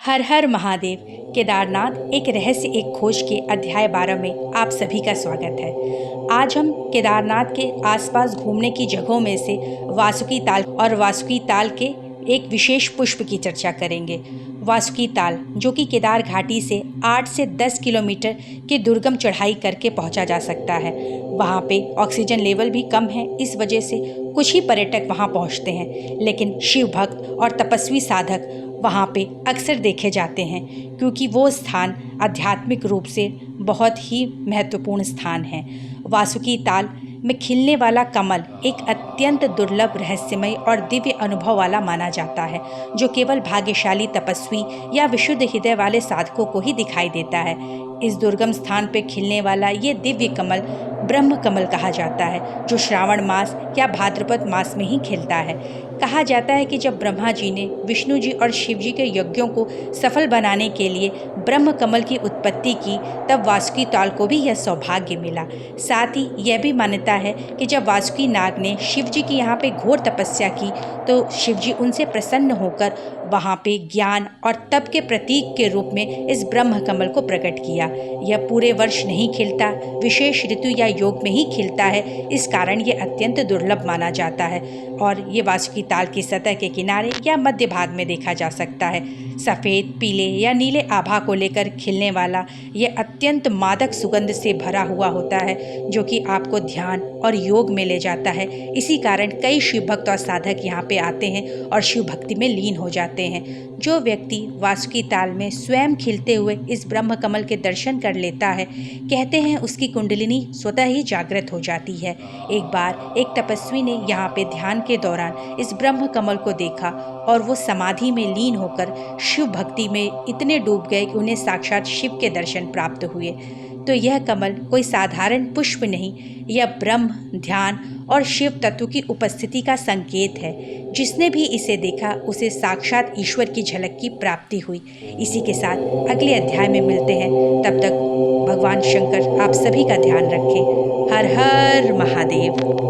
हर हर महादेव। केदारनाथ एक रहस्य एक खोज के अध्याय 12 में आप सभी का स्वागत है। आज हम केदारनाथ के आसपास घूमने की जगहों में से वासुकी ताल और वासुकी ताल के एक विशेष पुष्प की चर्चा करेंगे। वासुकी ताल जो कि केदार घाटी से 8 से 10 किलोमीटर की दुर्गम चढ़ाई करके पहुंचा जा सकता है। वहां पे ऑक्सीजन लेवल भी कम है, इस वजह से कुछ ही पर्यटक वहां पहुंचते हैं, लेकिन शिव भक्त और तपस्वी साधक वहाँ पे अक्सर देखे जाते हैं, क्योंकि वो स्थान आध्यात्मिक रूप से बहुत ही महत्वपूर्ण स्थान है। वासुकी ताल में खिलने वाला कमल एक अत्यंत दुर्लभ, रहस्यमय और दिव्य अनुभव वाला माना जाता है, जो केवल भाग्यशाली तपस्वी या विशुद्ध हृदय वाले साधकों को ही दिखाई देता है। इस दुर्गम स्थान पर खिलने वाला ये दिव्य कमल ब्रह्म कमल कहा जाता है, जो श्रावण मास या भाद्रपद मास में ही खिलता है। कहा जाता है कि जब ब्रह्मा जी ने विष्णु जी और शिव जी के यज्ञों को सफल बनाने के लिए ब्रह्म कमल की उत्पत्ति की, तब वासुकी ताल को भी यह सौभाग्य मिला। साथ ही यह भी मान्यता है कि जब वासुकी नाग ने शिव जी की यहाँ पे घोर तपस्या की, तो शिव जी उनसे प्रसन्न होकर वहाँ पे ज्ञान और तप के प्रतीक के रूप में इस ब्रह्म कमल को प्रकट किया। यह पूरे वर्ष नहीं खिलता, विशेष ऋतु या योग में ही खिलता है, इस कारण ये अत्यंत दुर्लभ माना जाता है और ये वासुकी ताल की सतह के किनारे या मध्य भाग में देखा जा सकता है। सफ़ेद, पीले या नीले आभा को लेकर खिलने वाला यह अत्यंत मादक सुगंध से भरा हुआ होता है, जो कि आपको ध्यान और योग में ले जाता है। इसी कारण कई शिव भक्त और साधक यहाँ पे आते हैं और शिव भक्ति में लीन हो जाते हैं। जो व्यक्ति वासुकी ताल में स्वयं खिलते हुए इस ब्रह्म कमल के दर्शन कर लेता है, कहते हैं उसकी कुंडलिनी स्वतः ही जागृत हो जाती है। एक बार एक तपस्वी ने यहाँ पे ध्यान के दौरान इस ब्रह्म कमल को देखा और वो समाधि में लीन होकर शिव भक्ति में इतने डूब गए कि उन्हें साक्षात शिव के दर्शन प्राप्त हुए। तो यह कमल कोई साधारण पुष्प नहीं, यह ब्रह्म, ध्यान और शिव तत्व की उपस्थिति का संकेत है। जिसने भी इसे देखा उसे साक्षात ईश्वर की झलक की प्राप्ति हुई। इसी के साथ अगले अध्याय में मिलते हैं। तब तक भगवान शंकर आप सभी का ध्यान रखें। हर हर महादेव।